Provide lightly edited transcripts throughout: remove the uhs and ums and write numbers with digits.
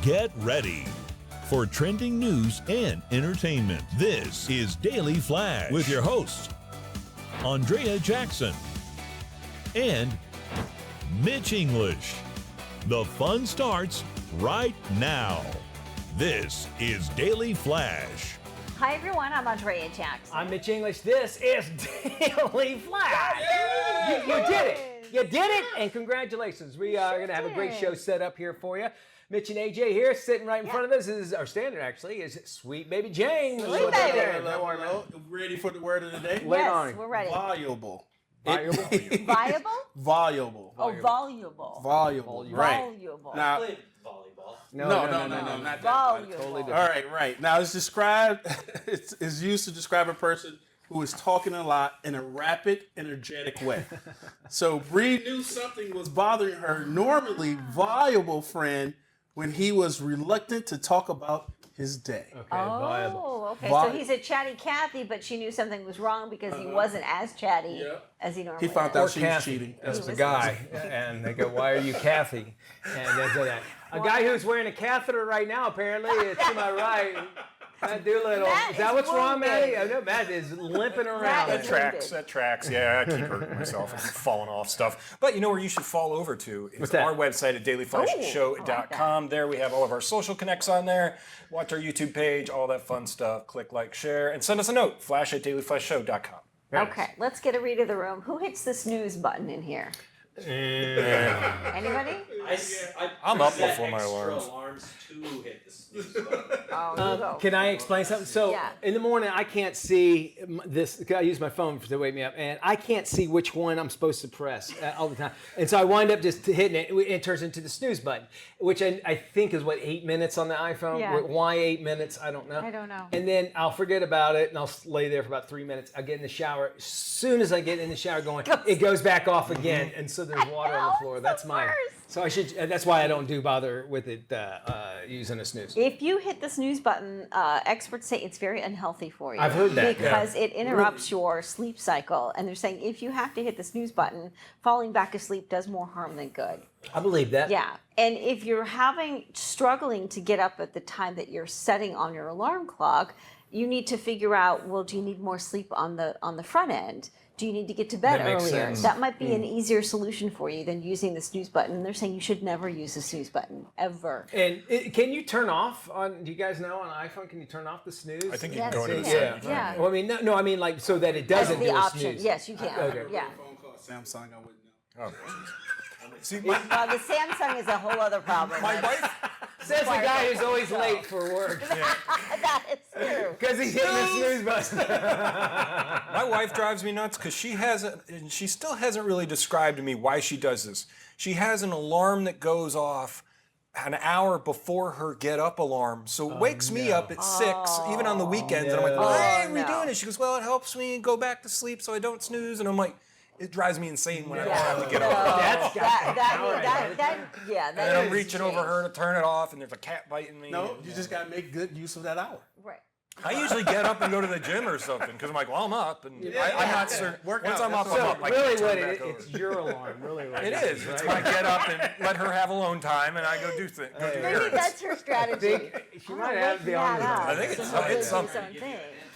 Get ready for trending news and entertainment. This is Daily Flash with your hosts, Andrea Jackson and Mitch English. The fun starts right now. This is Daily Flash. Hi everyone, I'm Andrea Jackson. I'm Mitch English. This is Daily Flash. You did it. You did it, and congratulations. We are going to have a great show set up here for you. Mitch and AJ here, sitting right in front of us, our standard actually, is Sweet Baby Jane. Sweet Baby. Hello. Ready for the word of the day? Yes, we're ready. Voluble. Viable? Viable? Voluble. Oh, voluble. Voluble. Right. Voluble. Now, volleyball. no, not that. Voluble. Totally different. Right. Now, it's described, it's used to describe a person who is talking a lot in a rapid, energetic way. So, Bree knew something was bothering her normally voluble friend when he was reluctant to talk about his day. Okay, viable. Oh, okay. So he's a chatty Cathy, but she knew something was wrong because he wasn't as chatty as he normally He found is. out Or she was Kathy. cheating. That's the guy. And they go, why are you Kathy? And they do that. A guy who's wearing a catheter right now, apparently, is to my right. Matt Doolittle. Matt Is that is what's wrong, wounded. Matty? I know Matt is limping around. Matt is That tracks. Yeah, I keep hurting myself and falling off stuff. But you know where you should fall over to is that? our website at dailyflashshow.com. There we have all of our social connects on there. Watch our YouTube page, all that fun stuff. Click, like, share, and send us a note, flash@dailyflashshow.com. Okay, let's get a read of the room. Who hits the snooze button in here? Anybody? I'm up before my alarms. alarms to hit the snooze button. Oh, you go. Can I explain something? So Yeah. in the morning, I can't see this. I use my phone to wake me up, and I can't see which one I'm supposed to press all the time. And so I wind up just hitting it. It turns into the snooze button, which I think is, 8 minutes on the iPhone? Yeah. Why 8 minutes? I don't know. I don't know. And then I'll forget about it, and I'll lay there for about 3 minutes. I'll get in the shower. As soon as I get in the shower going, it goes back off again, and so there's water on the floor. it's That's the mine. worst. So I should. That's why I don't bother with it using a snooze. If you hit the snooze button, experts say it's very unhealthy for you. I've heard that, Because it interrupts your sleep cycle. And they're saying if you have to hit the snooze button, falling back asleep does more harm than good. I believe that. Yeah. And if you're struggling to get up at the time that you're setting on your alarm clock, you need to figure out, well, do you need more sleep on the front end? Do you need to get to bed That makes earlier? sense. That might be an easier solution for you than using the snooze button. And they're saying you should never use the snooze button, ever. And can you turn off on? Do you guys know on iPhone? Can you turn off the snooze? I think you Yes, can go into you the can. settings. Yeah. Well, I mean, no. I mean, like, so that it That's doesn't the do a option. snooze. Yes, you can. Okay. Yeah. Phone call Samsung, I wouldn't know. Oh, see, Well, the Samsung is a whole other problem. my wife. Says the guy who's always late for work That is true. because he's hitting the snooze button. My wife drives me nuts because she still hasn't really described to me why she does this. She has an alarm that goes off an hour before her get up alarm. So it wakes me up at 6, even on the weekends. And I'm like, why are we doing it? She goes, well, it helps me go back to sleep so I don't snooze. And I'm like, it drives me insane when I don't have to get up. That's And then I'm reaching over her to turn it off, and there's a cat biting me. No, you just got to make good use of that hour. Right. I usually get up and go to the gym or something because I'm like, well, I'm up, and I'm not certain. Work Once out, I'm up, that's I'm all. up. I really can't turn what back over. it's your alarm. Really what It is. It's when I get up and let her have alone time, and I go do things. Maybe errands. that's her strategy. She might have the arm. I think it's something.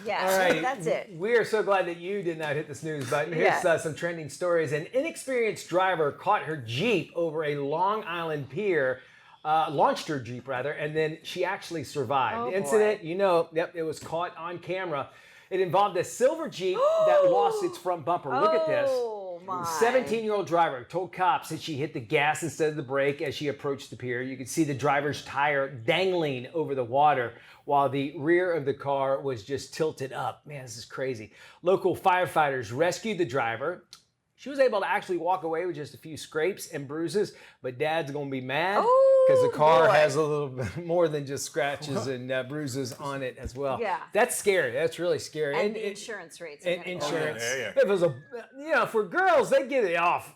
Yeah, All right, that's it. We are so glad that you did not hit the snooze button. Here's Yeah. some trending stories. An inexperienced driver caught her Jeep over a Long Island pier, launched her Jeep rather, and then she actually survived. Oh, The incident, it was caught on camera. It involved a silver Jeep that lost its front bumper. Look at this. Oh, my. The 17-year-old driver told cops that she hit the gas instead of the brake as she approached the pier. You could see the driver's tire dangling over the water while the rear of the car was just tilted up. Man, this is crazy. Local firefighters rescued the driver. She was able to actually walk away with just a few scrapes and bruises, but Dad's going to be mad because the car has a little bit more than just scratches and bruises on it as well. Yeah. That's scary. That's really scary. And the insurance rates. And insurance. Yeah. If it was for girls, they get it off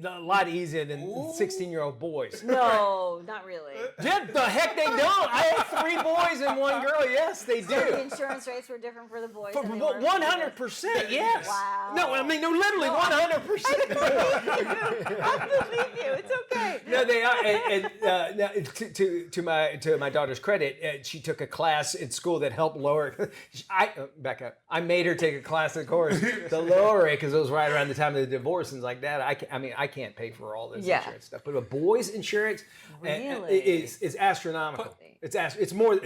a lot easier than 16-year-old boys. No, not really. Yeah, the heck they don't. I had 3 boys and 1 girl. Yes, they So the do. insurance rates were different for the boys. than they were for the 100%, yes. Wow. No, I mean, no, literally 100%. I believe you. It's okay. No, they are. And now, to my daughter's credit, she took a class in school that helped lower. Back up. I made her take a class, of course, to lower it because it was right around the time of the divorce and things like that. I can't pay for all this insurance stuff. But a boy's insurance is astronomical. It's more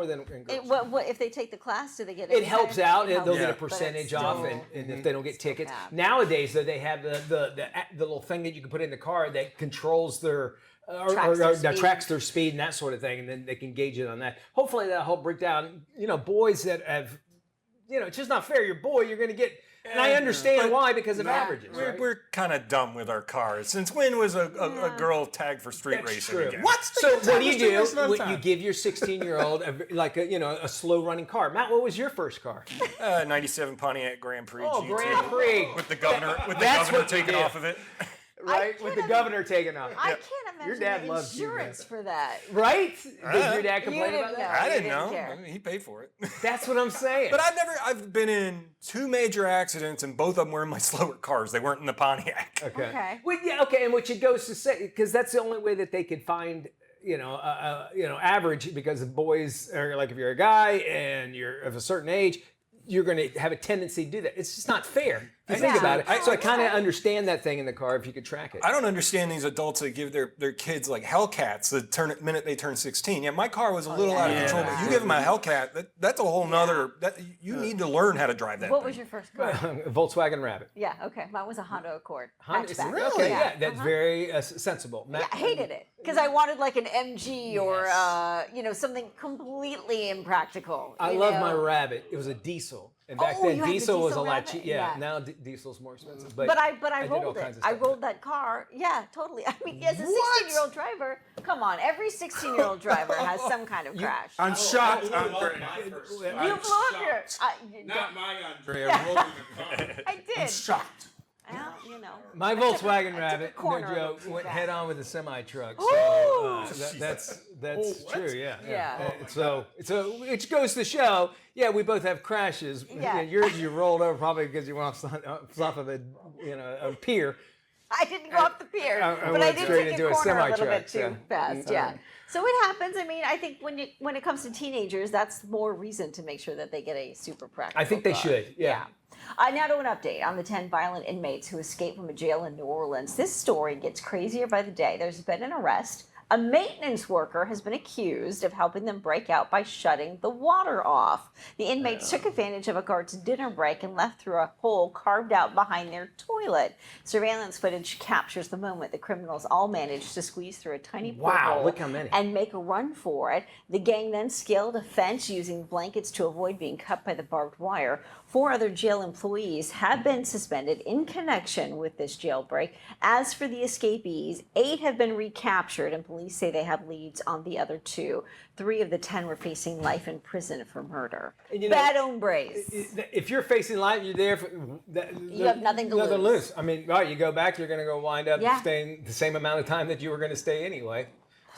than girls. What if they take the class? Do they get? It helps out. It They'll get a helps, but percentage it's off, still- and if they don't get tickets. cap. Nowadays, though, they have the little thing that you can put in the car that controls their tracks their speed and that sort of thing, and then they can gauge it on that. Hopefully, that'll help break down. Boys that have, it's just not fair. You're a boy, you're going to get. And I understand why, because of averages. Right? We're kind of dumb with our cars. Since when was a girl tagged for street That's racing true. again? So what do you do? You give your 16-year-old a slow running car. Matt, what was your first car? 97 Pontiac Grand Prix Oh, GT. Grand Prix. With the governor That's what you taken did. off of it. Right, with the governor taking off. I can't imagine Your dad the loves you, insurance man. for that. Right? Did your dad complain didn't about know. that? I you didn't didn't know. care. I mean, he paid for it. That's what I'm saying. But I've been in 2 major accidents, and both of them were in my slower cars. They weren't in the Pontiac. Okay. Well, yeah, okay, and which it goes to say, because that's the only way that they could find, average, because the boys are like, if you're a guy and you're of a certain age, you're going to have a tendency to do that. It's just not fair. If you think about it. So I kind of understand that thing in the car if you could track it. I don't understand these adults that give their kids like Hellcats the minute they turn 16. Yeah, my car was a little out of control, but you give them a Hellcat, that's a whole nother. You need to learn how to drive that. What was your first car? Volkswagen Rabbit. Yeah. Okay. Mine was a Honda Accord. Honda, Hatchback. really? Okay, yeah, that's very sensible. Yeah, I hated it because I wanted like an MG or something completely impractical. I love my Rabbit. It was a diesel. And back Oh, then, you had the diesel was a diesel lot Rabbit? cheaper. Yeah. Now diesel's more expensive. But I did all rolled it. kinds of I stuff with rolled that car. Yeah, totally. I mean, as a 16-year-old driver, come on, every 16-year-old driver has some kind of crash. I'm shocked, I Andrea. my first You car. blew up your. Not my Andrea rolling the car. I did. I'm shocked. Well, My Volkswagen a Rabbit, corner no joke, of it too went fast. head on with a semi truck. Ooh! So that's true. Yeah. Yeah. So it goes to show. Yeah, we both have crashes. Yeah. Yours you rolled over probably because you went off of a pier. I didn't go off the pier, I but went I did straight take into a a corner a little semi-truck, bit too so- fast. Yeah. So it happens. I mean, I think when it comes to teenagers, that's more reason to make sure that they get a super practical I think they car. should. Yeah. Now to an update on the 10 violent inmates who escaped from a jail in New Orleans. This story gets crazier by the day. There's been an arrest. A maintenance worker has been accused of helping them break out by shutting the water off. The inmates took advantage of a guard's dinner break and left through a hole carved out behind their toilet. Surveillance footage captures the moment the criminals all managed to squeeze through a tiny Wow, porthole look how many. and make a run for it. The gang then scaled a fence using blankets to avoid being cut by the barbed wire. 4 other jail employees have been suspended in connection with this jailbreak. As for the escapees, 8 have been recaptured, and police say they have leads on the other 2. 3 of the 10 were facing life in prison for murder. And Bad hombres. If you're facing life, you're there. You have nothing to lose. I mean, right, you go back, you're going to go wind up Yeah. staying the same amount of time that you were going to stay anyway.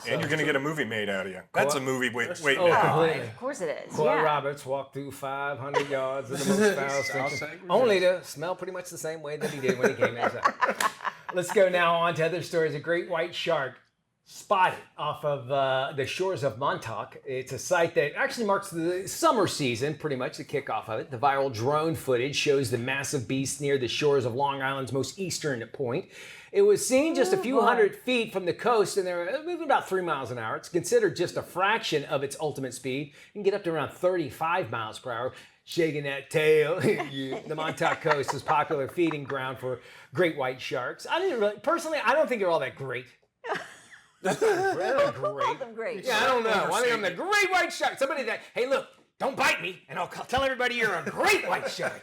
And you're going to get a movie made out of you. That's a movie waiting Oh, now. completely. Of course it is. Coy Yeah. Roberts walked through 500 yards of the most foul stinking, segregation. only to smell pretty much the same way that he did when he came inside. Let's go now on to other stories. A great white shark spotted off of the shores of Montauk. It's a site that actually marks the summer season, pretty much the kickoff of it. The viral drone footage shows the massive beast near the shores of Long Island's most eastern point. It was seen just a few hundred feet from the coast, and they're moving about 3 miles an hour. It's considered just a fraction of its ultimate speed. You can get up to around 35 miles per hour. Shaking that tail. The Montauk coast is popular feeding ground for great white sharks. I don't think they're all that great. They're Who called great. them great? Yeah, I don't know. I think I'm the great white shark. Somebody that, hey, look, don't bite me, and I'll tell everybody you're a great white shark.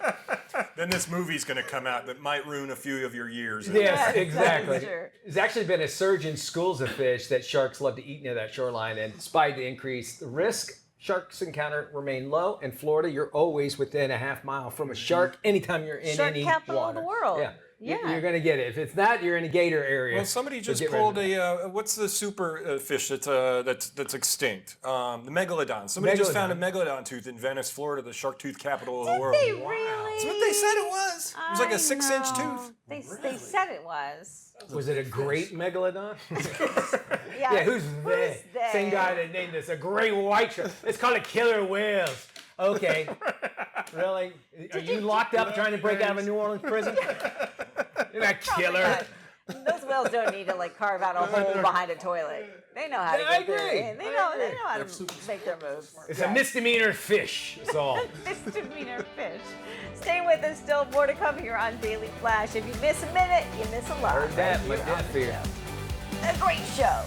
Then this movie's going to come out that might ruin a few of your years. Yes, Yeah, exactly. sure. There's actually been a surge in schools of fish that sharks love to eat near that shoreline, and despite the increased risk, sharks encounter remain low. In Florida, you're always within a half mile from a shark anytime you're in Shark any capital water. of the world. Yeah. Yeah. You're going to get it. If it's not, you're in a gator area. Well, somebody So just get rid pulled of it. what's the super fish that's extinct? The megalodon. Somebody just found a megalodon tooth in Venice, Florida, the shark tooth capital of the world. They really? That's what they said it was. It was like a 6-inch tooth. They said it was. Was it a great megalodon? Yeah. Yeah, who's they? they? Same guy that named this a great white shark. It's called a killer whales. Okay. Really? Are you locked up trying to break out of a New Orleans prison? You're not killer. Those whales don't need to like carve out a hole behind a toilet. They know how to I get through agree. it. They know how to make their moves. It's a misdemeanor fish. That's all. Misdemeanor fish. Stay with us. Still more to come here on Daily Flash. If you miss a minute, you miss a lot. Heard that, right but here that on the fear. show. A great show.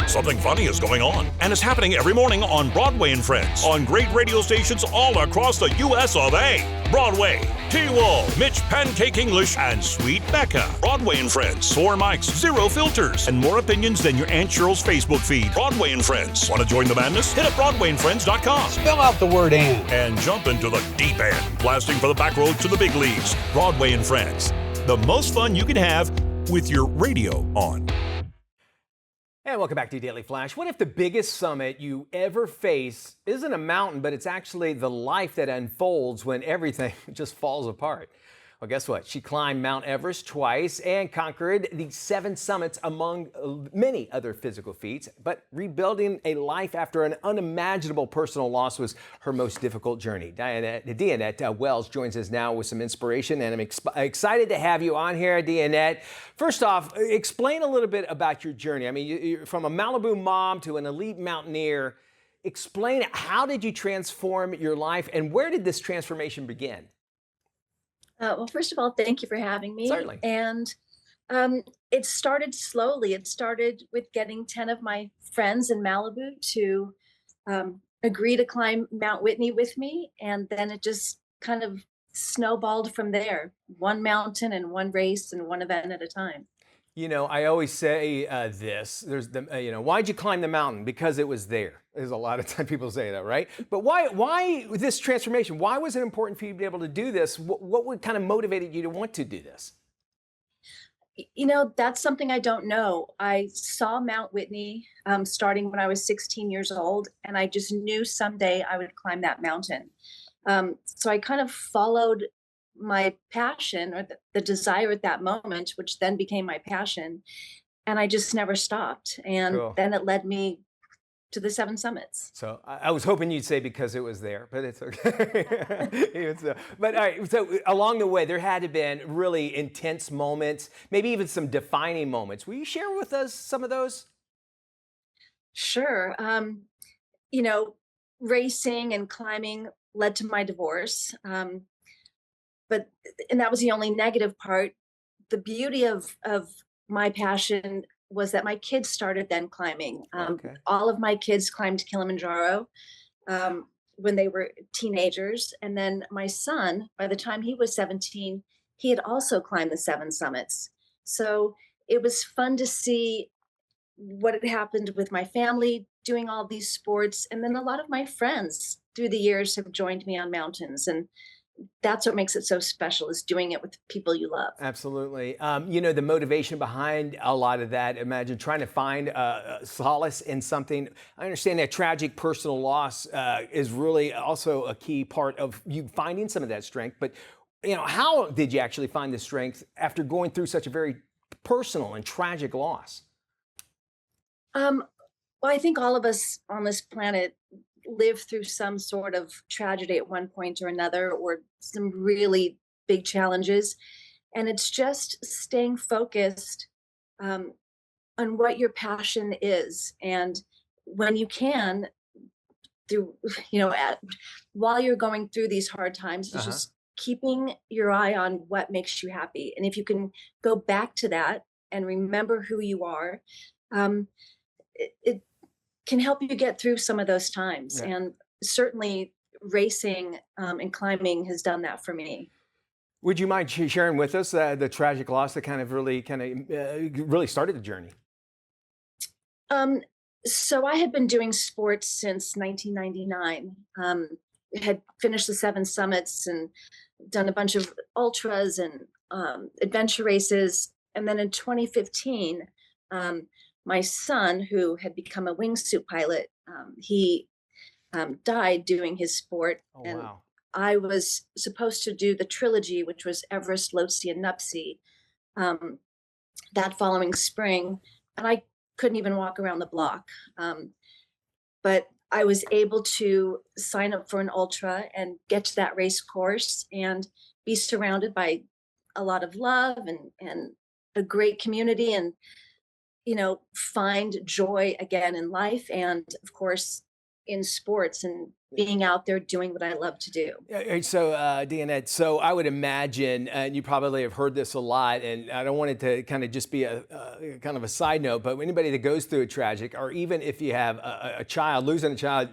Something funny is going on, and it's happening every morning on Broadway and Friends on great radio stations all across the U.S. of A. Broadway, T-Wall, Mitch Pancake English, and Sweet Becca. Broadway and Friends, 4 mics, 0 filters, and more opinions than your Aunt Cheryl's Facebook feed. Broadway and Friends. Want to join the madness? Hit up BroadwayandFriends.com. Spell out the word and jump into the deep end, blasting for the back road to the big leagues. Broadway and Friends. The most fun you can have with your radio on. And welcome back to Daily Flash. What if the biggest summit you ever face isn't a mountain, but it's actually the life that unfolds when everything just falls apart? Well, guess what? She climbed Mount Everest twice and conquered the 7 summits among many other physical feats. But rebuilding a life after an unimaginable personal loss was her most difficult journey. Deanette Wells joins us now with some inspiration, and I'm excited to have you on here, Deanette. First off, explain a little bit about your journey. I mean, you're from a Malibu mom to an elite mountaineer. Explain, how did you transform your life, and where did this transformation begin? Well, first of all, thank you for having me. Certainly. And it started slowly. It started with getting 10 of my friends in Malibu to agree to climb Mount Whitney with me. And then it just kind of snowballed from there. One mountain and one race and one event at a time. You know, I always say why'd you climb the mountain? Because it was there. There's a lot of time people say that, right? But why this transformation? Why was it important for you to be able to do this? What would kind of motivated you to want to do this? You know, that's something I don't know. I saw Mount Whitney starting when I was 16 years old, and I just knew someday I would climb that mountain. So I kind of followed my passion, or the desire at that moment, which then became my passion. And I just never stopped. And Cool. Then it led me to the 7 summits. So I was hoping you'd say because it was there, but it's okay. But all right, so along the way, there had to have been really intense moments, maybe even some defining moments. Will you share with us some of those? Sure. You know, racing and climbing led to my divorce. And that was the only negative part. The beauty of my passion was that my kids started then climbing. Okay. All of my kids climbed Kilimanjaro when they were teenagers. And then my son, by the time he was 17, he had also climbed the 7 summits. So it was fun to see what had happened with my family doing all these sports. And then a lot of my friends through the years have joined me on mountains. And that's what makes it so special, is doing it with people you love. Absolutely. You know, the motivation behind a lot of that, imagine trying to find solace in something. I understand that tragic personal loss is really also a key part of you finding some of that strength. But, you know, how did you actually find the strength after going through such a very personal and tragic loss? Well, I think all of us on this planet live through some sort of tragedy at one point or another, or some really big challenges. And it's just staying focused on what your passion is. And when you can, while you're going through these hard times, it's just keeping your eye on what makes you happy. And if you can go back to that and remember who you are, it can help you get through some of those times. Yeah. And certainly racing and climbing has done that for me. Would you mind sharing with us the tragic loss that really started the journey? So I had been doing sports since 1999. Had finished the 7 summits and done a bunch of ultras and adventure races. And then in 2015, my son, who had become a wingsuit pilot, he died doing his sport. Oh, and wow. I was supposed to do the trilogy, which was Everest, Lhotse, and Nuptse, that following spring. And I couldn't even walk around the block. But I was able to sign up for an ultra and get to that race course and be surrounded by a lot of love and a great community, and find joy again in life, and of course in sports, and being out there doing what I love to do. So, Deanette, so I would imagine, and you probably have heard this a lot, and I don't want it to kind of just be a kind of a side note, but anybody that goes through a tragic, or even if you have a child, losing a child,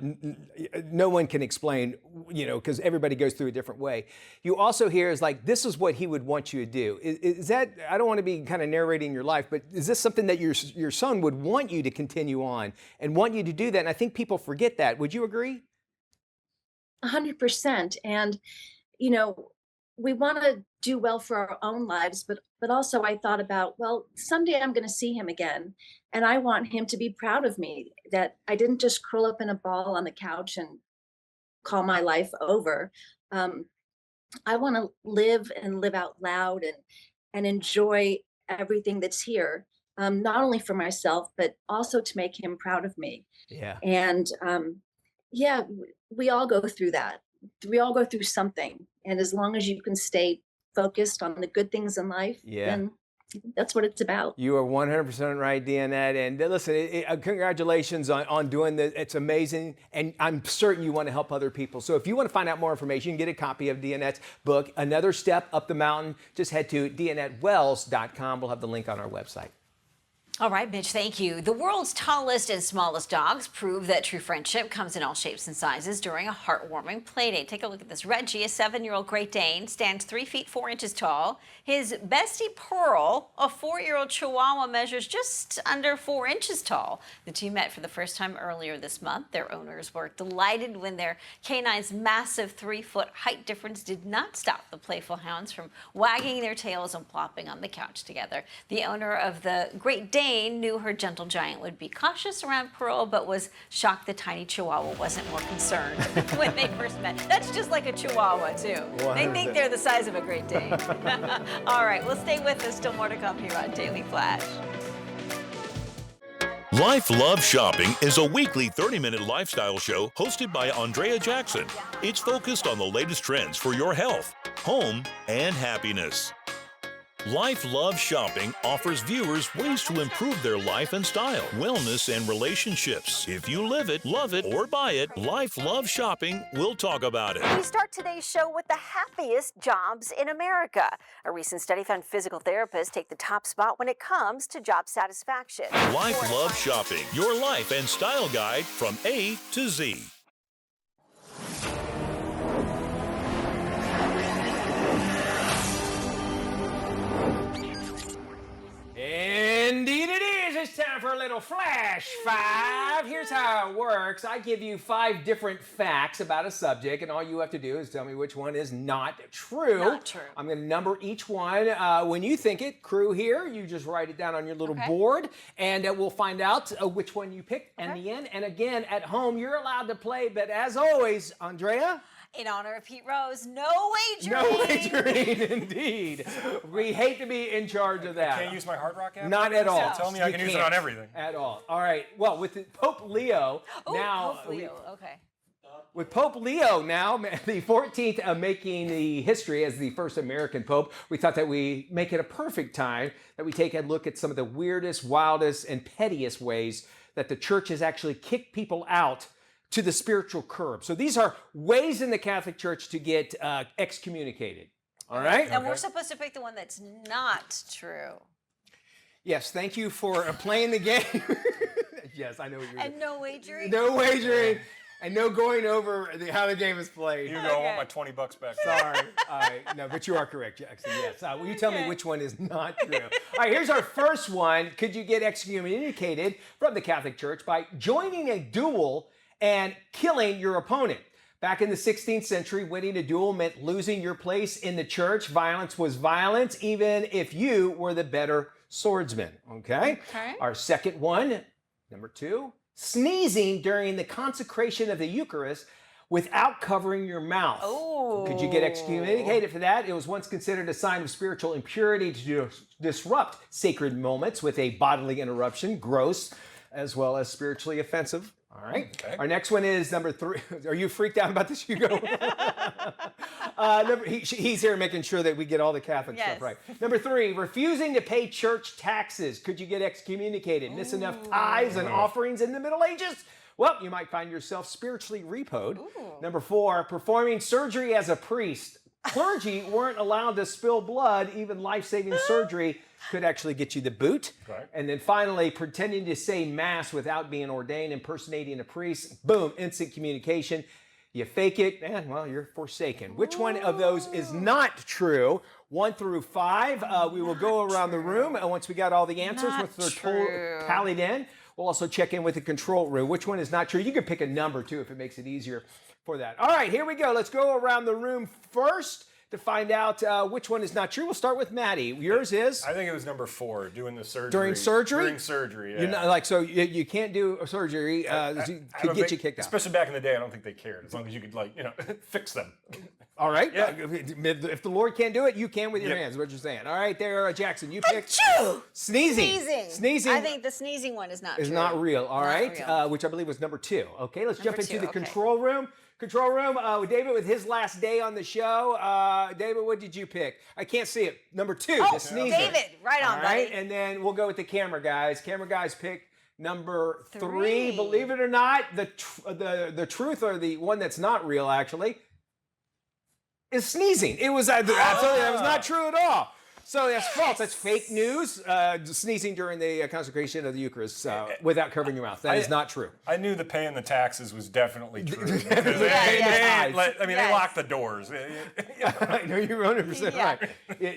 no one can explain, because everybody goes through a different way. You also hear is like, this is what he would want you to do. Is that, I don't want to be kind of narrating your life, but is this something that your son would want you to continue on and want you to do that? And I think people forget that. Would you agree? 100%. And, we want to do well for our own lives, but also I thought about, well, someday I'm going to see him again. And I want him to be proud of me, that I didn't just curl up in a ball on the couch and call my life over. I want to live and live out loud and enjoy everything that's here. Not only for myself, but also to make him proud of me. Yeah. And, yeah, we all go through that. We all go through something. And as long as you can stay focused on the good things in life, then that's what it's about. You are 100% right, Deanette. And listen, congratulations on doing this. It's amazing. And I'm certain you want to help other people. So if you want to find out more information, you can get a copy of Deanette's book, Another Step Up the Mountain. Just head to DeanetteWells.com. We'll have the link on our website. All right, Mitch, thank you. The world's tallest and smallest dogs prove that true friendship comes in all shapes and sizes during a heartwarming playdate. Take a look at this. Reggie, a 7-year-old Great Dane, stands 3 feet 4 inches tall. His bestie Pearl, a 4-year-old Chihuahua, measures just under 4 inches tall. The two met for the first time earlier this month. Their owners were delighted when their canine's massive 3-foot height difference did not stop the playful hounds from wagging their tails and plopping on the couch together. The owner of the Great Dane knew her gentle giant would be cautious around Pearl, but was shocked the tiny Chihuahua wasn't more concerned when they first met. That's just like a Chihuahua, too. 100%. They think they're the size of a Great Dane. All right, well, stay with us. Still more to come here on Daily Flash. Life Love Shopping is a weekly 30-minute lifestyle show hosted by Andrea Jackson. It's focused on the latest trends for your health, home, and happiness. Life Love Shopping offers viewers ways to improve their life and style, wellness, and relationships. If you live it, love it, or buy it, Life Love Shopping will talk about it. We start today's show with the happiest jobs in America. A recent study found physical therapists take the top spot when it comes to job satisfaction. Life Love Shopping, your life and style guide from A to Z. Indeed it is. It's time for a little Flash 5. Here's how it works. I give you 5 different facts about a subject, and all you have to do is tell me which one is not true. Not true. I'm going to number each one. When you think it, crew here, you just write it down on your little board, and we'll find out which one you picked in the end. And again, at home, you're allowed to play, but as always, Andrea? In honor of Pete Rose, no wagering. No wagering, indeed. We hate to be in charge of that. I can't use my Hard Rock app? Not at all. So tell me I can use it on everything. At all. All right. Well, with Pope Leo now. Pope Leo. Okay. With Pope Leo now, the 14th, making the history as the first American Pope, we thought that we make it a perfect time that we take a look at some of the weirdest, wildest, and pettiest ways that the church has actually kicked people out to the spiritual curb. So these are ways in the Catholic Church to get excommunicated. All right? And we're supposed to pick the one that's not true. Yes, thank you for playing the game. Yes, I know what you're doing. And no wagering? No wagering. And no going over how the game is played. You go, I want my $20 back. Sorry. All right. No, but you are correct, Jackson. Yes. Will you tell me which one is not true? All right, here's our first one. Could you get excommunicated from the Catholic Church by joining a duel and killing your opponent? Back in the 16th century, winning a duel meant losing your place in the church. Violence was violence, even if you were the better swordsman. Okay? Our second one, number 2, sneezing during the consecration of the Eucharist without covering your mouth. Oh. Could you get excommunicated for that? It was once considered a sign of spiritual impurity to disrupt sacred moments with a bodily interruption, gross as well as spiritually offensive. All right. Okay. Our next one is number 3. Are you freaked out about this, Hugo? He's here making sure that we get all the Catholic stuff right. Number 3, refusing to pay church taxes. Could you get excommunicated? Miss enough tithes and offerings in the Middle Ages? Well, you might find yourself spiritually repoed. Number 4, performing surgery as a priest. Clergy weren't allowed to spill blood. Even life-saving surgery could actually get you the boot. Right. And then finally, pretending to say mass without being ordained, impersonating a priest. Boom, instant communication. You fake it, and well, you're forsaken. Which one of those is not true? 1 through 5. We will go around the room, and once we got all the answers, once they're tallied in, we'll also check in with the control room. Which one is not true? You can pick a number, too, if it makes it easier for that. All right, here we go. Let's go around the room first to find out which one is not true. We'll start with Maddie. Yours is? I think it was number 4, doing the surgery. During surgery? During surgery, yeah. You're not, like, so you can't do a surgery. Could get you kicked out. Especially back in the day, I don't think they cared. As long as you could, like, fix them. All right. Yeah. If the Lord can't do it, you can with your hands. What you're saying. All right, there, Jackson. You picked sneezing. Sneezing. I think the sneezing one is not true. Is not real. All right. Real. Which I believe was number 2. Okay, let's jump into the control room. Control room, David with his last day on the show. David, what did you pick? I can't see it. Number 2, the sneezing. David, right on, buddy. And then we'll go with the camera guys. Camera guys pick number 3. Believe it or not, the truth, or the one that's not real actually, is sneezing. It was absolutely, that was not true at all. So that's false. That's fake news. Sneezing during the consecration of the Eucharist without covering your mouth. That is not true. I knew the paying the taxes was definitely true. They locked the doors. No, you're 100% right.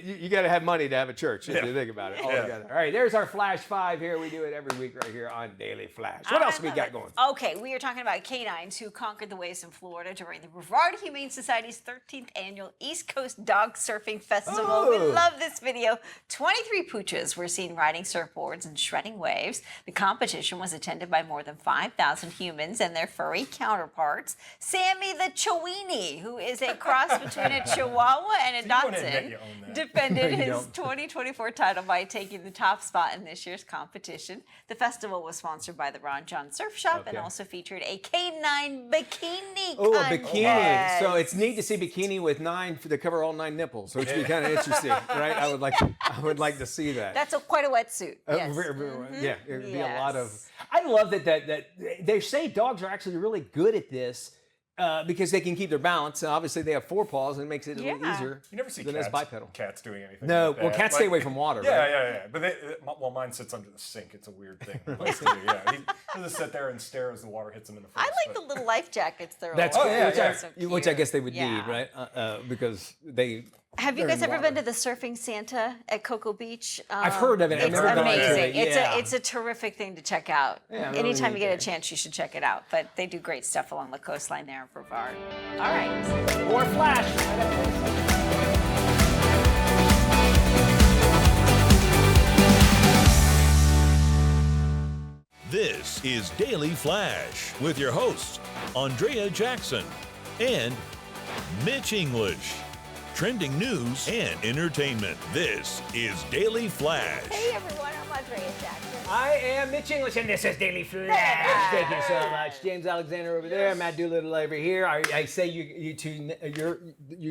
You got to have money to have a church if you think about it. All right, there's our Flash 5 here. We do it every week right here on Daily Flash. What else we got going? Okay, we are talking about canines who conquered the waves in Florida during the Brevard Humane Society's 13th annual East Coast Dog Surfing Festival. We love this video. 23 pooches were seen riding surfboards and shredding waves. The competition was attended by more than 5,000 humans and their furry counterparts. Sammy the Chiweenie, who is a cross between a Chihuahua and a Dachshund, defended his 2024 title by taking the top spot in this year's competition. The festival was sponsored by the Ron John Surf Shop and also featured a canine bikini contest. Oh, a bikini. So it's neat to see bikini with 9 to cover all 9 nipples, which would be kind of interesting, right? I would like to see that. That's quite a wetsuit. Yes. Yeah, it would be a lot of. I love that they say dogs are actually really good at this because they can keep their balance. Obviously, they have 4 paws and it makes it a little easier. You never see than bipedal. Cats doing anything. No, like that. well, cats stay away from water. Yeah. But mine sits under the sink. It's a weird thing. He'll just sit there and stare as the water hits him in the face. I like the little life jackets. That's cool. Which I guess they would need, right? Because they. Have you guys ever been to the Surfing Santa at Cocoa Beach? I've heard of it. It's amazing. It's a terrific thing to check out. Anytime you get a chance, you should check it out. But they do great stuff along the coastline there in Brevard. All right. More Flash. This is Daily Flash with your hosts, Andrea Jackson and Mitch English. Trending news and entertainment. This is Daily Flash. Hey everyone, I'm Andrea Jackson. I am Mitch English, and this is Daily Flash. Thank you so much, James Alexander over there, Matt Doolittle over here. I say you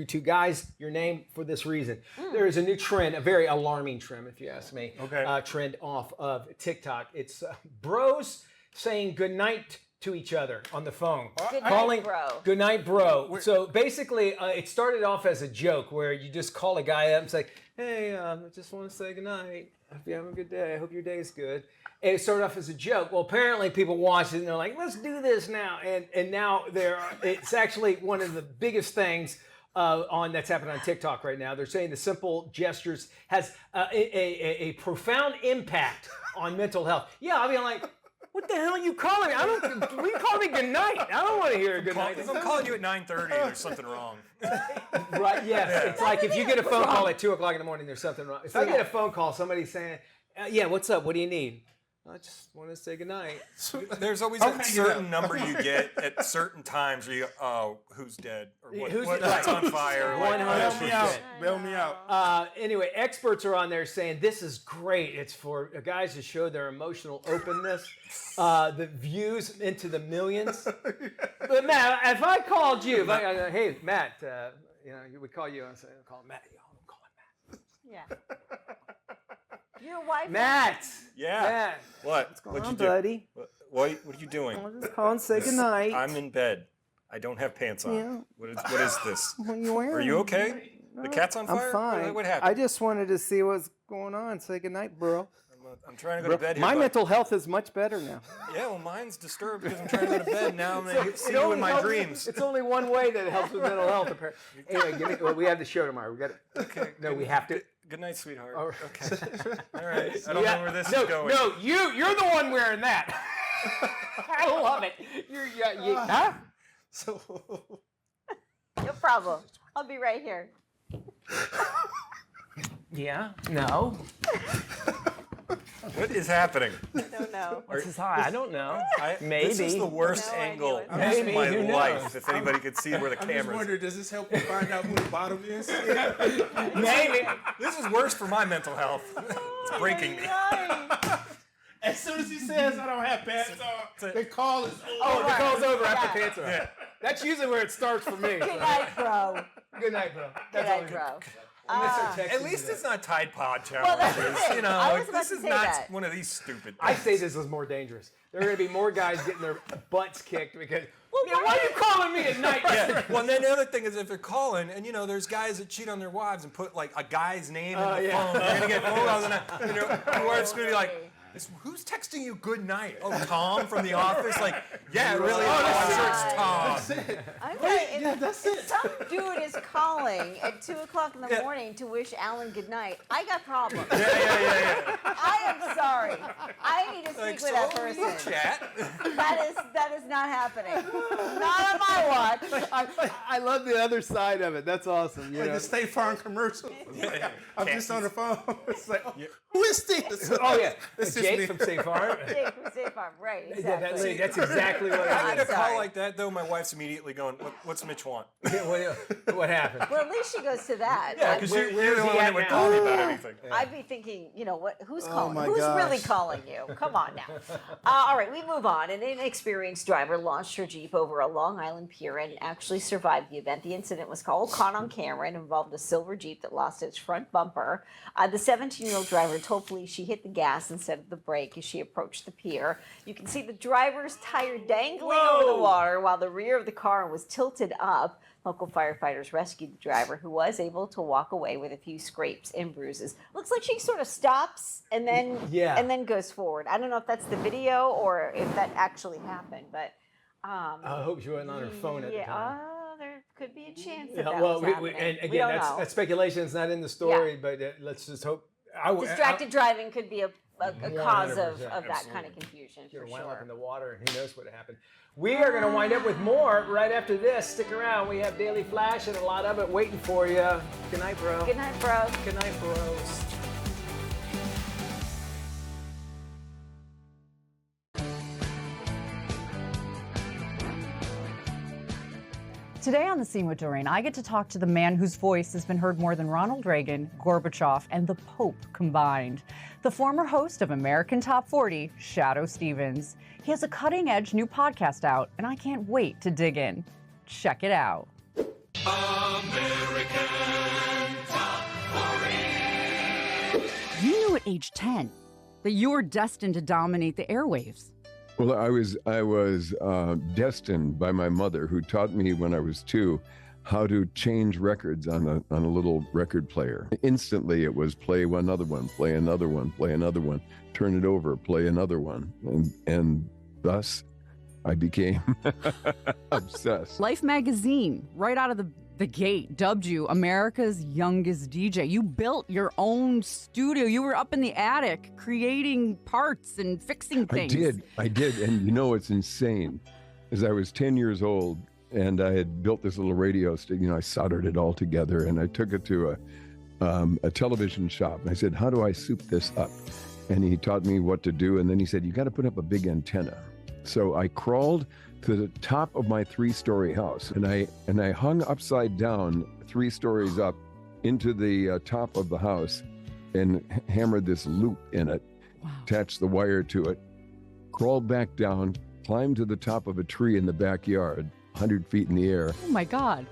two guys, your name for this reason. There is a new trend, a very alarming trend, if you ask me. Trend off of TikTok. It's bros saying goodnight to each other on the phone. Good night, bro. So basically, it started off as a joke where you just call a guy up and say, hey, I just want to say good night. Hope you have a good day. I hope your day's good. And it started off as a joke. Well, apparently people watched it and they're like, let's do this now. And now it's actually one of the biggest things that's happening on TikTok right now. They're saying the simple gestures has a profound impact on mental health. Yeah, I mean, like, what the hell are you calling me? We call me good night. I don't want to hear a good night. If I'm calling you at 9:30, there's something wrong. Right, yes. It's like if you get a phone call at 2 o'clock in the morning, there's something wrong. If I get a phone call, somebody saying, yeah, what's up? What do you need? I just want to say goodnight. There's always a certain number you get at certain times where you go, oh, who's dead? Or what's on fire? 100%. Bail me out. Anyway, experts are on there saying this is great. It's for guys to show their emotional openness. The views into the millions. But Matt, if I called you, if I go, hey, Matt, we call you and say, call Matt. I'm calling Matt. Yeah. Your wife. Matt. Yeah. Matt. What? What's going What'd on, you do? buddy? What are you doing? I'm just calling to say goodnight. I'm in bed. I don't have pants on. Yeah. What is this? What are you wearing? Are you okay? The cat's on fire? I'm fine. What happened? I just wanted to see what's going on. Say goodnight, bro. I'm trying to go to bed here. My but- mental health is much better now. Yeah, well, mine's disturbed because I'm trying to go to bed. Now I'm going to see you in my dreams. It's only one way that it helps with mental health. Apparently. Anyway, we have the show tomorrow. We got to. Okay. No, we have to. Good night, sweetheart. Oh, okay. All right. I don't know where this is going. No, you're the one wearing that. I love it. Huh? So No problem. I'll be right here. Yeah. No. What is happening? I don't know. What's his high? I don't know. Maybe. This is the worst No idea angle what's of happening. my Who knows? life. If anybody could see where the I'm just camera is. wondering, does this help you find out who the bottom is? Maybe. This is worse for my mental health. It's breaking me. As soon as he says I don't have pants on, the call is over. Oh, the call's over after Yeah. pants are on. That's usually where it starts for me. Good night, bro. Good night, bro. Good night, bro. At least it's not Tide Pod Well, that's the challenges. thing. You know, I was like, about this to is say not that. one of these stupid I things. say this is more dangerous. There are going to be more guys getting their butts kicked because, why are you calling me at night? Yeah. Well, and then the other thing is if they're calling, and there's guys that cheat on their wives and put like a guy's name in the phone. They're gonna get phone calls, and your wife's gonna be like, "Who's texting you good night? Oh, Tom from the office? Like, yeah, really? I'm sure it's Tom." Okay, that's it. some dude is calling at 2 o'clock in the morning to wish Alan good night. I got problems. Yeah. I am sorry. I need to speak Like, with so that we will person. chat. That is not happening. Not on my watch. I love the other side of it. That's awesome. You Like know? the State Farm commercial. I'm just on the phone. It's like, who is this? Oh, yeah. This is Jake me. from State Farm. Jake from State Farm, right? Yeah, Exactly. that's exactly what I it get is. a call sorry. like that though. My wife's immediately going, "What's Mitch want?" What happened? Well, at least she goes to that. Yeah, Like, because Where- you're where's the he only one at that would now? call me about anything. I'd be thinking, who's calling? my Who's really gosh. calling you? Come on now. All right, we move on. An inexperienced driver launched her Jeep over a Long Island pier and actually survived the event. The incident was all caught on camera and involved a silver Jeep that lost its front bumper. The 17-year-old driver told police she hit the gas instead of the brake as she approached the pier. You can see the driver's tire dangling over the water while the rear of the car was tilted up. Local firefighters rescued the driver, who was able to walk away with a few scrapes and bruises. Looks like she sort of stops and then goes forward. I don't know if that's the video or if that actually happened, but I hope she wasn't on her phone at the time. there could be a chance Yeah, that well, was happening. and We again, don't know. that's speculation. It's not in the story, but let's just hope. Distracted driving could be a cause of 100%, that kind of confusion, You're for wound up in sure. the water, and who knows what happened. We are going to wind up with more right after this. Stick around. We have Daily Flash and a lot of it waiting for you. Good night, bro. Good night, bro. Good night, bros. Today on The Scene with Doreen, I get to talk to the man whose voice has been heard more than Ronald Reagan, Gorbachev, and the Pope combined. The former host of American Top 40, Shadow Stevens. He has a cutting-edge new podcast out, and I can't wait to dig in. Check it out. You knew at age 10 that you were destined to dominate the airwaves. Well, I was destined by my mother, who taught me when I was 2 how to change records on a little record player. Instantly, it was play another one, play another one, play another one, turn it over, play another one, and thus I became obsessed. Life magazine, right out of the The Gate dubbed you America's youngest DJ. You built your own studio. You were up in the attic creating parts and fixing things. I did. And you know what's insane is I was 10 years old and I had built this little radio station. I soldered it all together and I took it to a television shop. And I said, how do I soup this up? And he taught me what to do. And then he said, you got to put up a big antenna. So I crawled to the top of my 3-story house and I hung upside down 3 stories up into the top of the house and hammered this loop in it, attached the wire to it, crawled back down, climbed to the top of a tree in the backyard, 100 feet in the air. Oh my God.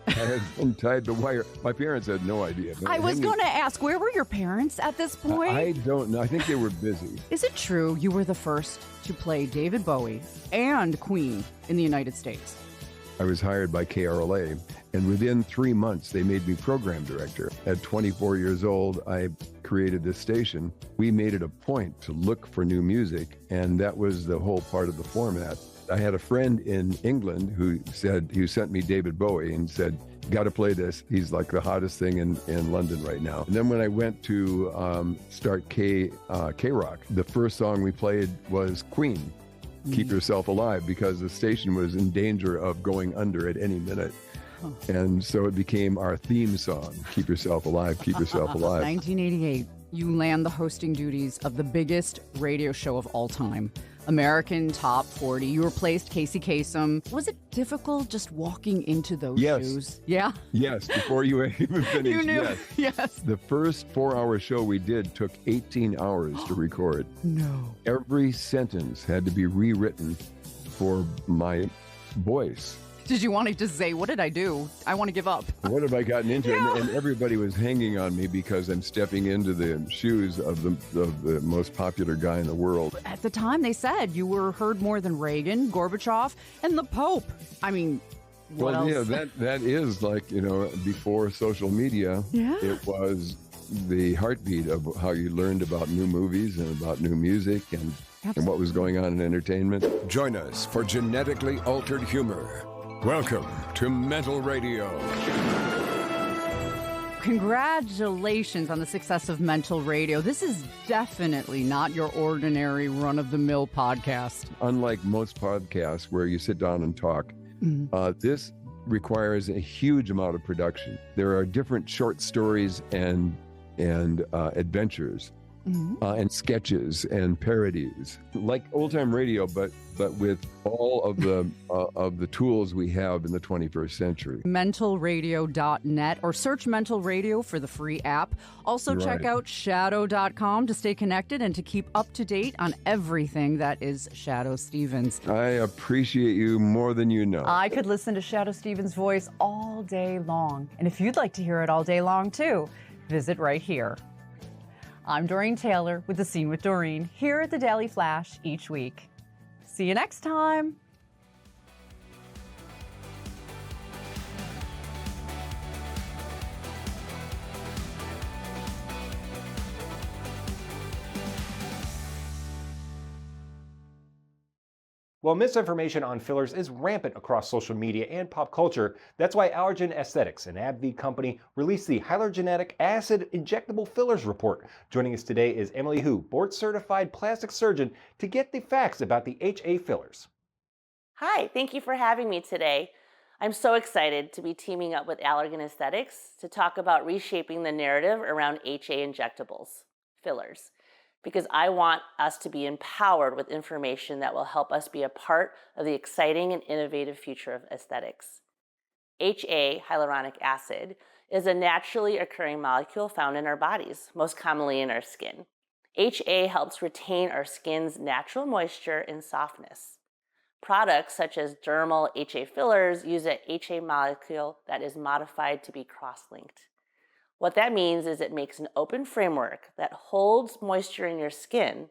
And tied the wire. My parents had no idea. I was going to ask, where were your parents at this point? I don't know. I think they were busy. Is it true you were the first to play David Bowie and Queen in the United States? I was hired by KRLA, and within 3 months, they made me program director. At 24 years old, I created this station. We made it a point to look for new music, and that was the whole part of the format. I had a friend in England who sent me David Bowie and said, got to play this. He's like the hottest thing in London right now. And then when I went to start K-Rock, the first song we played was Queen, Keep Yourself Alive, because the station was in danger of going under at any minute. And so it became our theme song, Keep Yourself Alive, Keep Yourself Alive. 1988, you land the hosting duties of the biggest radio show of all time, American Top 40. You replaced Casey Kasem. Was it difficult just walking into those shoes? Yeah? Yes, before you even finished. You knew? Yes. The first 4-hour show we did took 18 hours to record. No. Every sentence had to be rewritten for my voice. Did you want to just say, what did I do? I want to give up. What have I gotten into? Yeah. And everybody was hanging on me because I'm stepping into the shoes of the most popular guy in the world. At the time, they said you were heard more than Reagan, Gorbachev, and the Pope. I mean, what else? Yeah, that is like, before social media, it was the heartbeat of how you learned about new movies and about new music and what was going on in entertainment. Join us for genetically altered humor. Welcome to Mental Radio. Congratulations on the success of Mental Radio. This is definitely not your ordinary run-of-the-mill podcast. Unlike most podcasts where you sit down and talk, this requires a huge amount of production. There are different short stories and adventures. And sketches and parodies, like old-time radio, but with all of the tools we have in the 21st century. mentalradio.net or search Mental Radio for the free app. Also check out shadow.com to stay connected and to keep up to date on everything that is Shadow Stevens. I appreciate you more than you know. I could listen to Shadow Stevens' voice all day long. And if you'd like to hear it all day long too, visit right here. I'm Doreen Taylor with The Scene with Doreen, here at the Daily Flash each week. See you next time. Well, misinformation on fillers is rampant across social media and pop culture. That's why Allergen Aesthetics, an AbbVie company, released the Hyaluronic Acid Injectable Fillers Report. Joining us today is Emily Hu, board-certified plastic surgeon, to get the facts about the HA fillers. Hi, thank you for having me today. I'm so excited to be teaming up with Allergan Aesthetics to talk about reshaping the narrative around HA injectables, fillers, because I want us to be empowered with information that will help us be a part of the exciting and innovative future of aesthetics. HA, hyaluronic acid, is a naturally occurring molecule found in our bodies, most commonly in our skin. HA helps retain our skin's natural moisture and softness. Products such as dermal HA fillers use a HA molecule that is modified to be cross-linked. What that means is it makes an open framework that holds moisture in your skin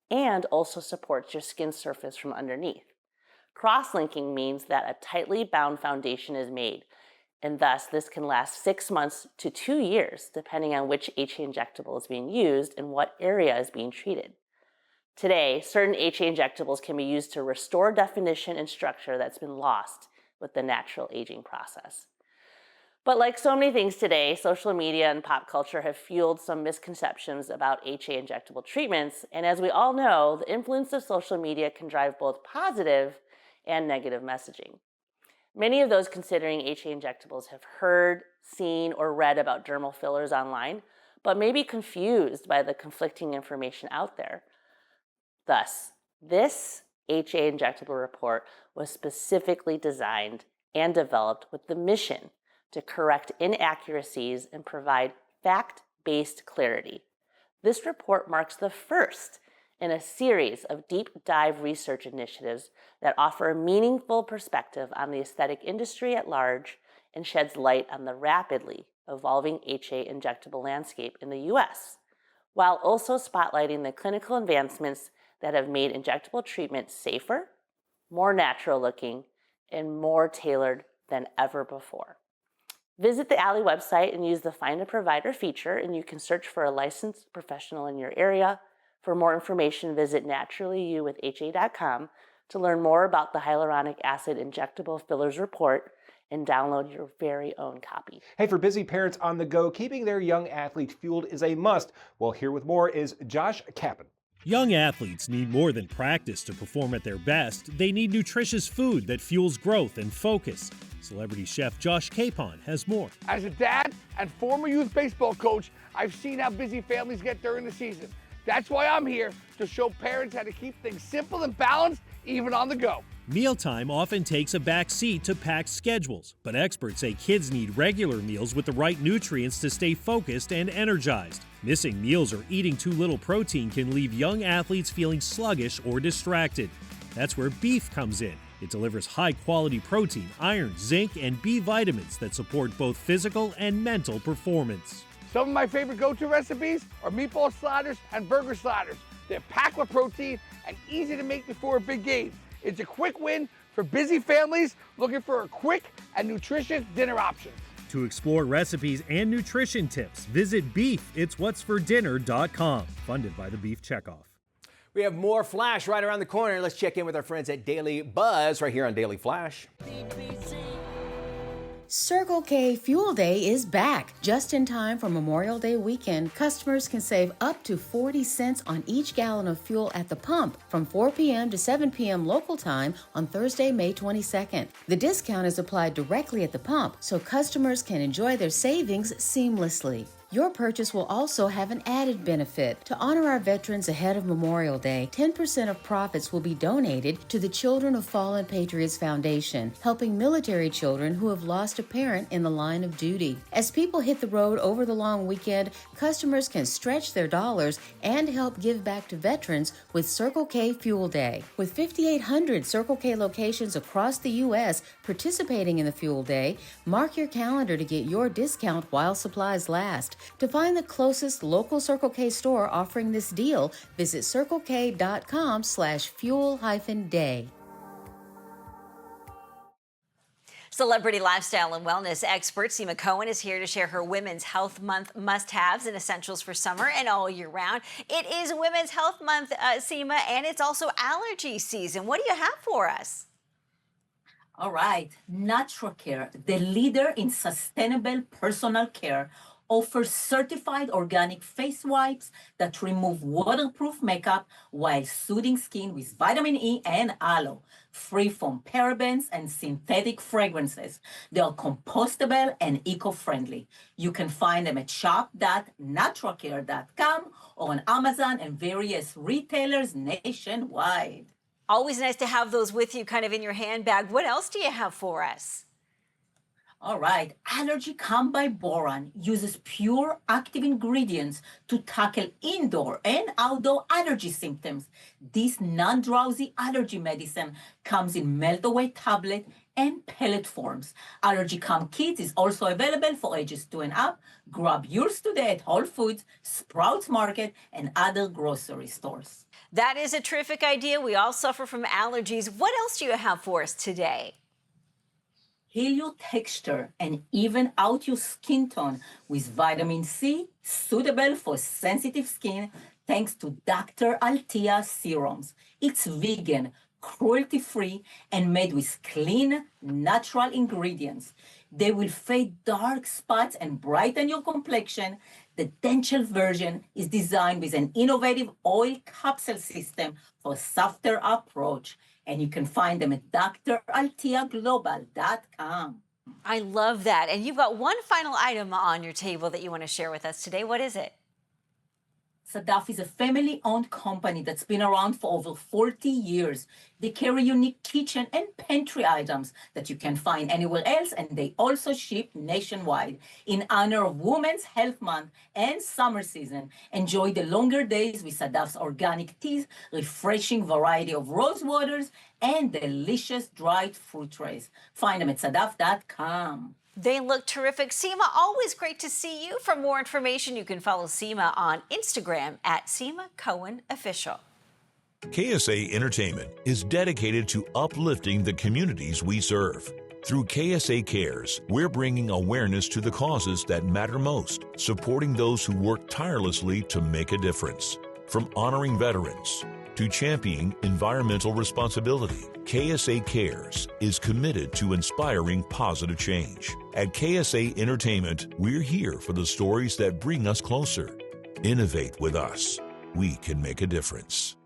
and also supports your skin surface from underneath. Cross-linking means that a tightly bound foundation is made, and thus this can last 6 months to 2 years, depending on which HA injectable is being used and what area is being treated. Today, certain HA injectables can be used to restore definition and structure that's been lost with the natural aging process. But like so many things today, social media and pop culture have fueled some misconceptions about HA injectable treatments. And as we all know, the influence of social media can drive both positive and negative messaging. Many of those considering HA injectables have heard, seen, or read about dermal fillers online, but may be confused by the conflicting information out there. Thus, this HA injectable report was specifically designed and developed with the mission to correct inaccuracies and provide fact-based clarity. This report marks the first in a series of deep dive research initiatives that offer a meaningful perspective on the aesthetic industry at large and sheds light on the rapidly evolving HA injectable landscape in the US, while also spotlighting the clinical advancements that have made injectable treatment safer, more natural looking, and more tailored than ever before. Visit the Alley website and use the Find a Provider feature, and you can search for a licensed professional in your area. For more information, visit naturallyyouwithha.com to learn more about the hyaluronic acid injectable fillers report and download your very own copy. Hey, for busy parents on the go, keeping their young athletes fueled is a must. Well, here with more is Josh Kappen. Young athletes need more than practice to perform at their best. They need nutritious food that fuels growth and focus. Celebrity chef Josh Capon has more. As a dad and former youth baseball coach, I've seen how busy families get during the season. That's why I'm here to show parents how to keep things simple and balanced, even on the go. Mealtime often takes a back seat to packed schedules, but experts say kids need regular meals with the right nutrients to stay focused and energized. Missing meals or eating too little protein can leave young athletes feeling sluggish or distracted. That's where beef comes in. It delivers high-quality protein, iron, zinc, and B vitamins that support both physical and mental performance. Some of my favorite go-to recipes are meatball sliders and burger sliders. They're packed with protein and easy to make before a big game. It's a quick win for busy families looking for a quick and nutritious dinner option. To explore recipes and nutrition tips, visit beefitswhatsfordinner.com, funded by the Beef Checkoff. We have more Flash right around the corner. Let's check in with our friends at Daily Buzz right here on Daily Flash. Circle K Fuel Day is back. Just in time for Memorial Day weekend, customers can save up to 40 cents on each gallon of fuel at the pump from 4 p.m. to 7 p.m. local time on Thursday, May 22nd. The discount is applied directly at the pump, so customers can enjoy their savings seamlessly. Your purchase will also have an added benefit. To honor our veterans ahead of Memorial Day, 10% of profits will be donated to the Children of Fallen Patriots Foundation, helping military children who have lost a parent in the line of duty. As people hit the road over the long weekend, customers can stretch their dollars and help give back to veterans with Circle K Fuel Day. With 5,800 Circle K locations across the U.S. participating in the Fuel Day, mark your calendar to get your discount while supplies last. To find the closest local Circle K store offering this deal, visit circlek.com/fuel-day. Celebrity lifestyle and wellness expert Seema Cohen is here to share her Women's Health Month must-haves and essentials for summer and all year round. It is Women's Health Month, Seema, and it's also allergy season. What do you have for us? All right. Natural Care, the leader in sustainable personal care, offers certified organic face wipes that remove waterproof makeup while soothing skin with vitamin E and aloe, free from parabens and synthetic fragrances. They are compostable and eco-friendly. You can find them at shop.naturalcare.com or on Amazon and various retailers nationwide. Always nice to have those with you kind of in your handbag. What else do you have for us? All right, Allergy Calm by Boron uses pure active ingredients to tackle indoor and outdoor allergy symptoms. This non-drowsy allergy medicine comes in melt-away tablet and pellet forms. Allergy Calm Kids is also available for ages 2 and up. Grab yours today at Whole Foods, Sprouts Market, and other grocery stores. That is a terrific idea. We all suffer from allergies. What else do you have for us today? Heal your texture and even out your skin tone with vitamin C, suitable for sensitive skin, thanks to Dr. Altea serums. It's vegan, cruelty-free, and made with clean, natural ingredients. They will fade dark spots and brighten your complexion. The dental version is designed with an innovative oil capsule system for a softer approach. And you can find them at dralteaglobal.com. I love that. And you've got one final item on your table that you want to share with us today. What is it? Sadaf is a family-owned company that's been around for over 40 years. They carry unique kitchen and pantry items that you can find anywhere else, and they also ship nationwide. In honor of Women's Health Month and summer season, enjoy the longer days with Sadaf's organic teas, refreshing variety of rose waters, and delicious dried fruit trays. Find them at sadaf.com. They look terrific. Seema, always great to see you. For more information, you can follow Seema on Instagram at Seema Cohen Official. KSA Entertainment is dedicated to uplifting the communities we serve. Through KSA Cares, we're bringing awareness to the causes that matter most, supporting those who work tirelessly to make a difference. From honoring veterans to championing environmental responsibility, KSA Cares is committed to inspiring positive change. At KSA Entertainment, we're here for the stories that bring us closer. Innovate with us. We can make a difference.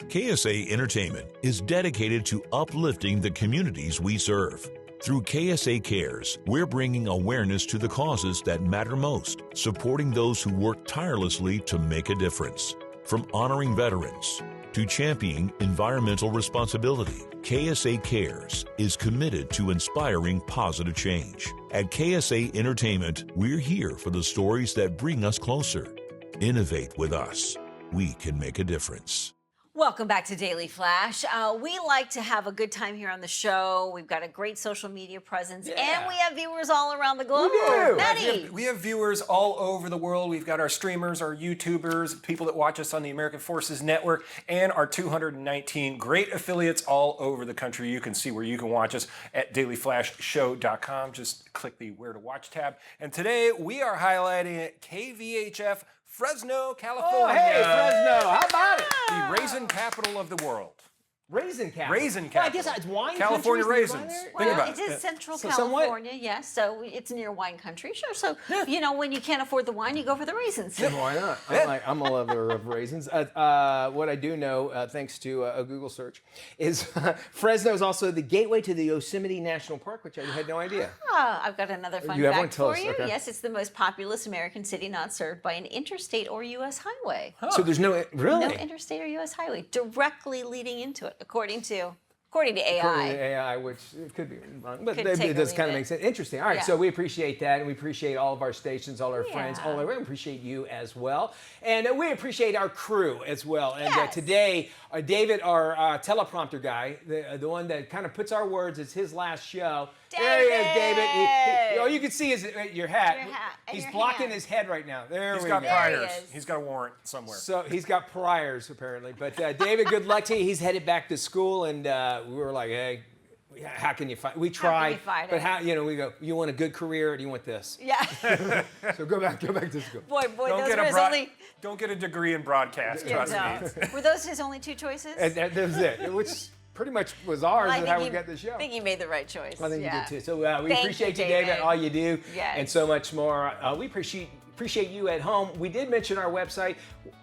KSA Entertainment is dedicated to uplifting the communities we serve. Through KSA Cares, we're bringing awareness to the causes that matter most, supporting those who work tirelessly to make a difference. From honoring veterans to championing environmental responsibility, KSA Cares is committed to inspiring positive change. At KSA Entertainment, we're here for the stories that bring us closer. Innovate with us. We can make a difference. Welcome back to Daily Flash. We like to have a good time here on the show. We've got a great social media presence, and we have viewers all around the globe. Maddie. We have viewers all over the world. We've got our streamers, our YouTubers, people that watch us on the American Forces Network, and our 219 great affiliates all over the country. You can see where you can watch us at dailyflashshow.com. Just click the Where to Watch tab. And today we are highlighting KVHF Fresno, California. Oh, hey, Fresno. How about it? The raisin capital of the world. Raisin capital. Raisin capital. Well, I guess it's wine California country, raisins. Well, about it is Central So California, yes. So it's near wine country, sure. So, you know, when you can't afford the wine, you go for the raisins. Why not? I'm a lover of raisins. What I do know, thanks to a Google search, is Fresno is also the gateway to the Yosemite National Park, which I had no idea. I've got another fun You have one? fact Tell for us, you. okay. Yes, it's the most populous American city not served by an interstate or U.S. highway. So there's no, really? No interstate or U.S. highway directly leading into it, according to AI. According to AI, which it could be wrong, but Could it take or does leave kind of it. make sense. Interesting. All right, Yeah. so we appreciate that, and we appreciate all of our stations, all our friends, Yeah. we appreciate you as well, and we appreciate our crew as well. And Yes. today, David, our teleprompter guy, the one that kind of puts our words, it's his last show. There he is, David. You can see your hat. He's blocking his head right now. He's we got go. priors. He's got a warrant somewhere. So he's got priors apparently. But David, good luck to you. He's headed back to school, and we were like, hey, how can you fight? We tried, but how? We go. You want a good career, or do you want this? Yeah. So go back to school. Boy, Don't those get were a his only. Don't get a degree in broadcast. Trust me. Were those his only two choices? And that was it, which pretty much was ours, Well, I and think how we you- got the show. I think you made the right choice. I think yeah. you did too. So we Thank appreciate you, you, David, all you do, Yes. and so much more. We appreciate you at home. We did mention our website.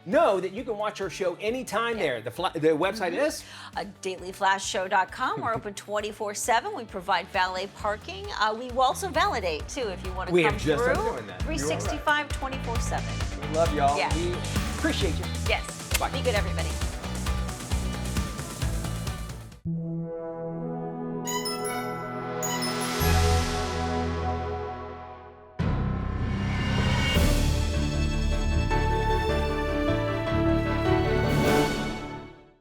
Know that you can watch our show anytime there. The website is? dailyflashshow.com. We're open 24/7. We provide valet parking. We will also validate too if you want to We come have just through. been doing that. 365, 24/7. We love y'all. Yeah. We appreciate you. Yes. Bye. Be good, everybody.